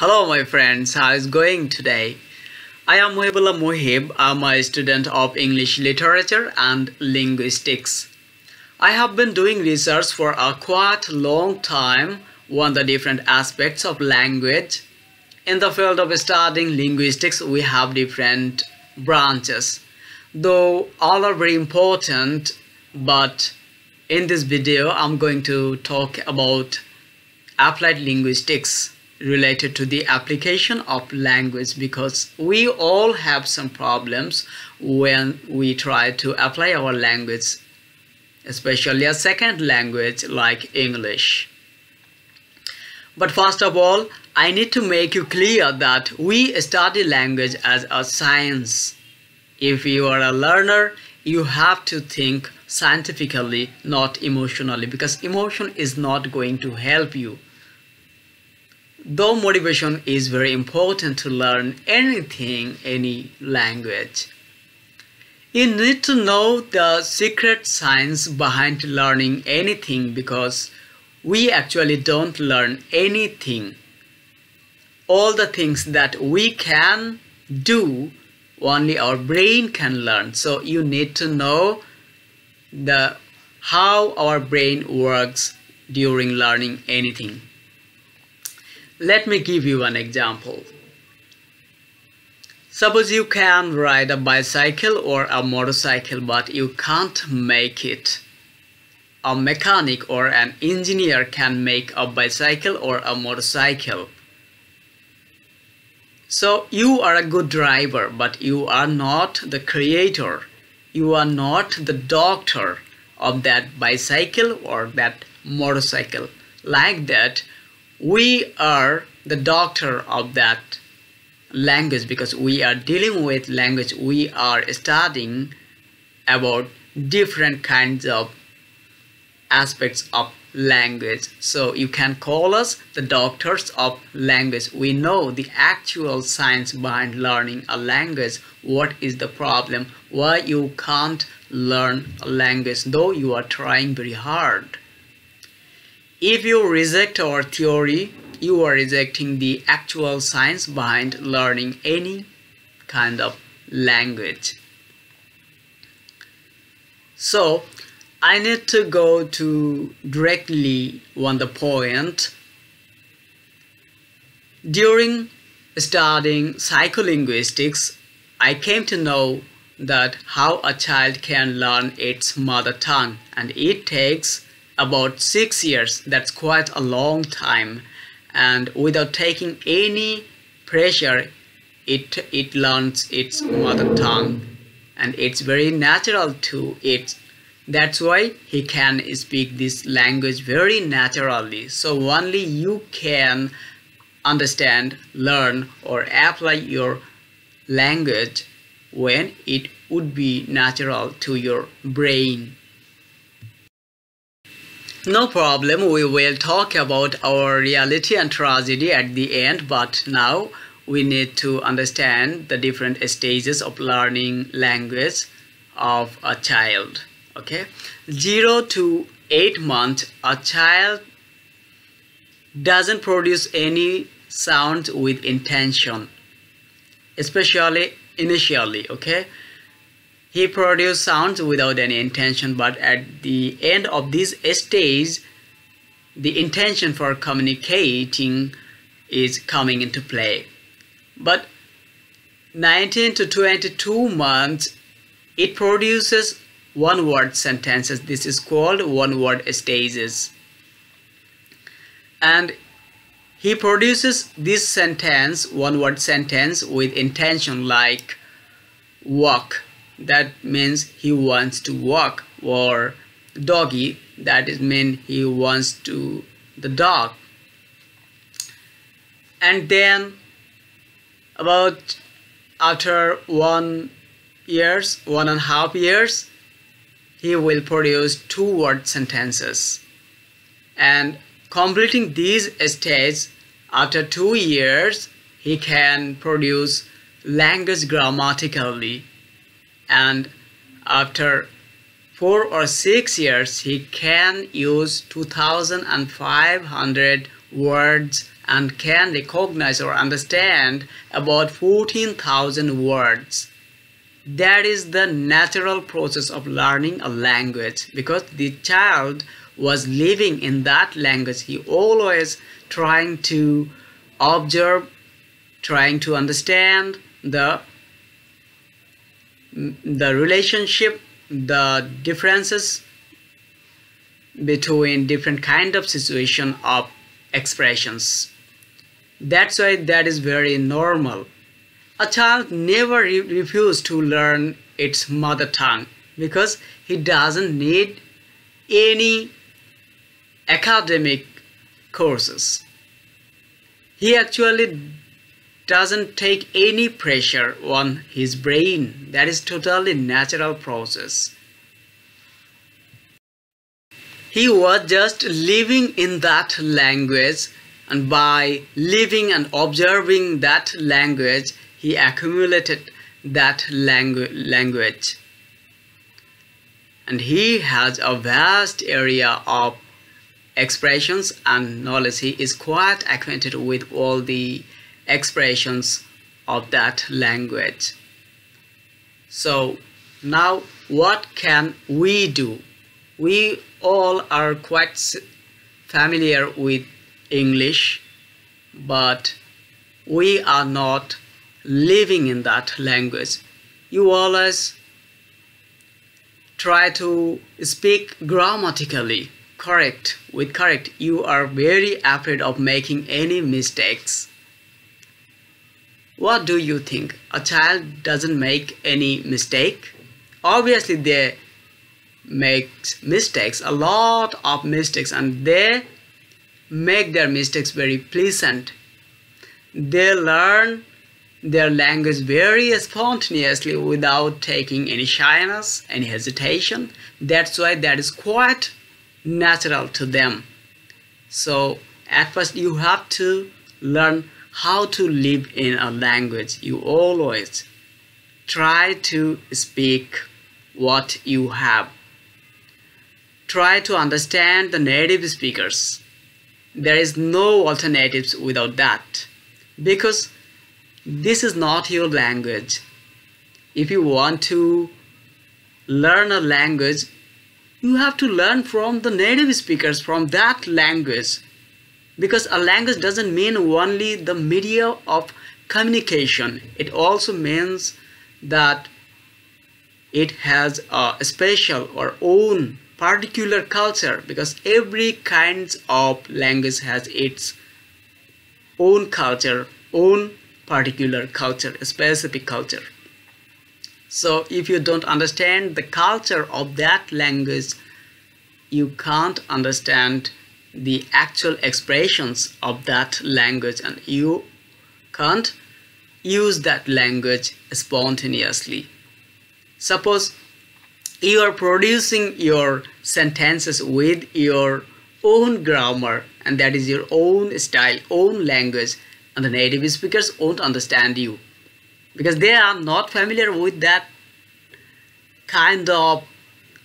Hello my friends, how is going today? I am Muhibullah Muhib. I am a student of English literature and linguistics. I have been doing research for a quite long time on the different aspects of language. In the field of studying linguistics, we have different branches. Though all are very important, but in this video I'm going to talk about applied linguistics related to the application of language, because we all have some problems when we try to apply our language, especially a second language like English. But first of all, I need to make you clear that we study language as a science. If you are a learner, you have to think scientifically, not emotionally, because emotion is not going to help you. Though motivation is very important to learn anything, any language, you need to know the secret science behind learning anything, because we actually don't learn anything. All the things that we can do, only our brain can learn. So you need to know how our brain works during learning anything. Let me give you an example. Suppose you can ride a bicycle or a motorcycle, but you can't make it. A mechanic or an engineer can make a bicycle or a motorcycle. So you are a good driver, but you are not the creator. You are not the doctor of that bicycle or that motorcycle. Like that, we are the doctor of that language, because we are dealing with language. We are studying about different kinds of aspects of language. So you can call us the doctors of language. We know the actual science behind learning a language. What is the problem? Why you can't learn a language though you are trying very hard? If you reject our theory, you are rejecting the actual science behind learning any kind of language. So I need to go to directly on the point. During studying psycholinguistics, I came to know that how a child can learn its mother tongue, and it takes about 6 years. That's quite a long time, and without taking any pressure, it learns its mother tongue, and it's very natural to it. That's why he can speak this language very naturally. So only you can understand, learn, or apply your language when it would be natural to your brain. No problem, we will talk about our reality and tragedy at the end, but now we need to understand the different stages of learning language of a child. Okay, 0 to 8 months, a child doesn't produce any sound with intention, especially initially. Okay, he produces sounds without any intention, but at the end of this stage, the intention for communicating is coming into play. But 19 to 22 months, it produces one-word sentences. This is called one-word stages. And he produces this sentence, one-word sentence, with intention, like walk. That means he wants to walk, or doggy, that is mean he wants to the dog. And then about after 1.5 years, he will produce two-word sentences. And completing these stages, after 2 years, he can produce language grammatically. And after 4 or 6 years, he can use 2,500 words and can recognize or understand about 14,000 words. That is the natural process of learning a language, because the child was living in that language. He always trying to observe, trying to understand the relationship, the differences between different kind of situation of expressions. That's why that is very normal. A child never refuses to learn its mother tongue because he doesn't need any academic courses. He actually doesn't take any pressure on his brain. That is totally natural process. He was just living in that language, and by living and observing that language, he accumulated that language. And he has a vast area of expressions and knowledge. He is quite acquainted with all the expressions of that language. So now what can we do? We all are quite familiar with English, but we are not living in that language. You always try to speak grammatically correct. You are very afraid of making any mistakes. What do you think? A child doesn't make any mistake? Obviously they make mistakes, a lot of mistakes, and they make their mistakes very pleasant. They learn their language very spontaneously without taking any shyness, any hesitation. That's why that is quite natural to them. So at first you have to learn how to live in a language. You always try to speak what you have. Try to understand the native speakers. There is no alternatives without that, because this is not your language. If you want to learn a language, you have to learn from the native speakers from that language, because a language doesn't mean only the media of communication. It also means that it has a special or own particular culture, because every kind of language has its own culture, own particular culture, a specific culture. So if you don't understand the culture of that language, you can't understand the actual expressions of that language, and you can't use that language spontaneously. Suppose you are producing your sentences with your own grammar, and that is your own style, own language, and the native speakers won't understand you because they are not familiar with that kind of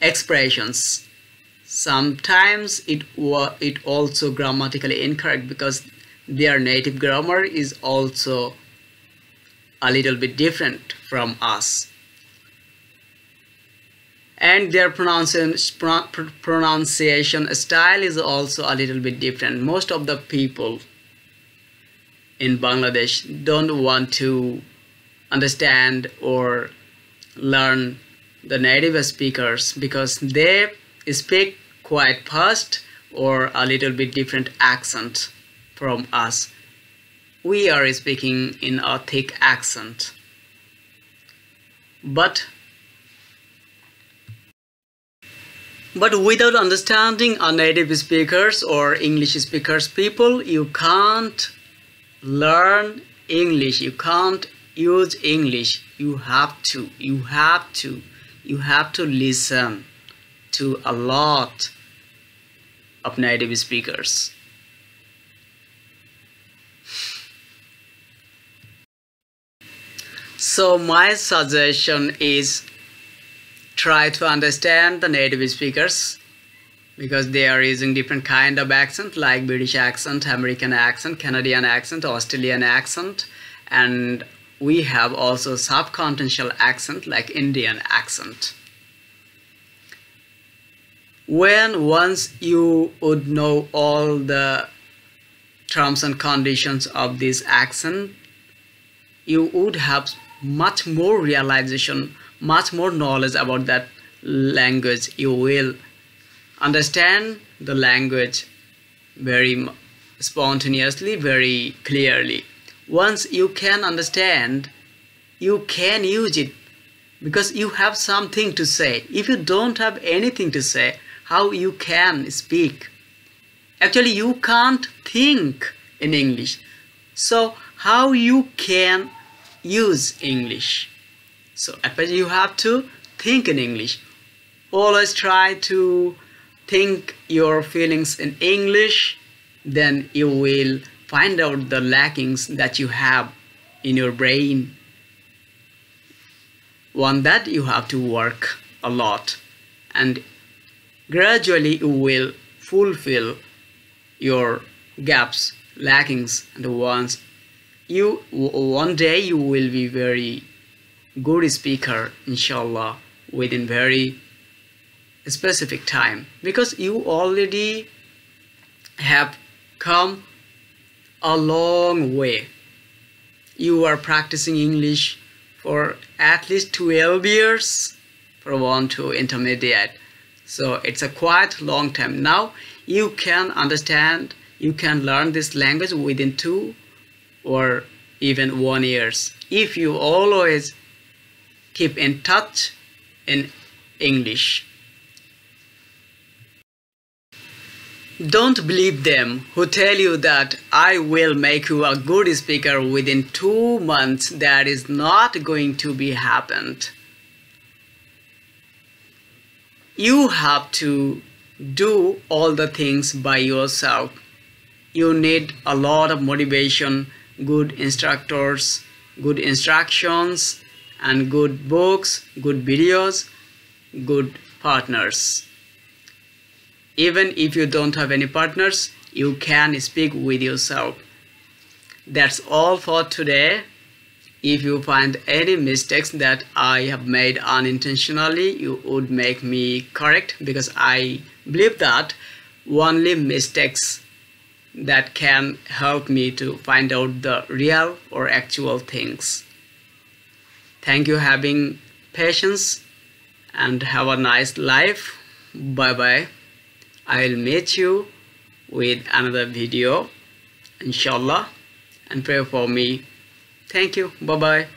expressions. Sometimes it also grammatically incorrect because their native grammar is also a little bit different from us, and their pronunciation style is also a little bit different. Most of the people in Bangladesh don't want to understand or learn the native speakers because they speak quite fast or a little bit different accent from us. We are speaking in a thick accent. But without understanding our native speakers or English speakers people, you can't learn English. You can't use English. You have to listen to a lot of native speakers. So my suggestion is try to understand the native speakers because they are using different kind of accent like British accent, American accent, Canadian accent, Australian accent, and we have also subcontinental accent like Indian accent. Once you would know all the terms and conditions of this accent, you would have much more realization, much more knowledge about that language. You will understand the language very spontaneously, very clearly. Once you can understand, you can use it because you have something to say. If you don't have anything to say, how you can speak? Actually, you can't think in English. So how you can use English? So at first you have to think in English. Always try to think your feelings in English, then you will find out the lackings that you have in your brain. On that you have to work a lot, and gradually you will fulfill your gaps, lackings, and one day you will be very good speaker, inshallah, within very specific time, because you already have come a long way. You are practicing English for at least 12 years from 1 to intermediate. So it's a quite long time. Now you can understand, you can learn this language within 2 or even 1 years if you always keep in touch in English. Don't believe them who tell you that I will make you a good speaker within 2 months. That is not going to be happened. You have to do all the things by yourself. You need a lot of motivation, good instructors, good instructions, and good books, good videos, good partners. Even if you don't have any partners, you can speak with yourself. That's all for today. If you find any mistakes that I have made unintentionally, you would make me correct, because I believe that only mistakes that can help me to find out the real or actual things. Thank you for having patience and have a nice life. Bye bye. I'll meet you with another video, inshallah, and pray for me. Thank you. Bye bye.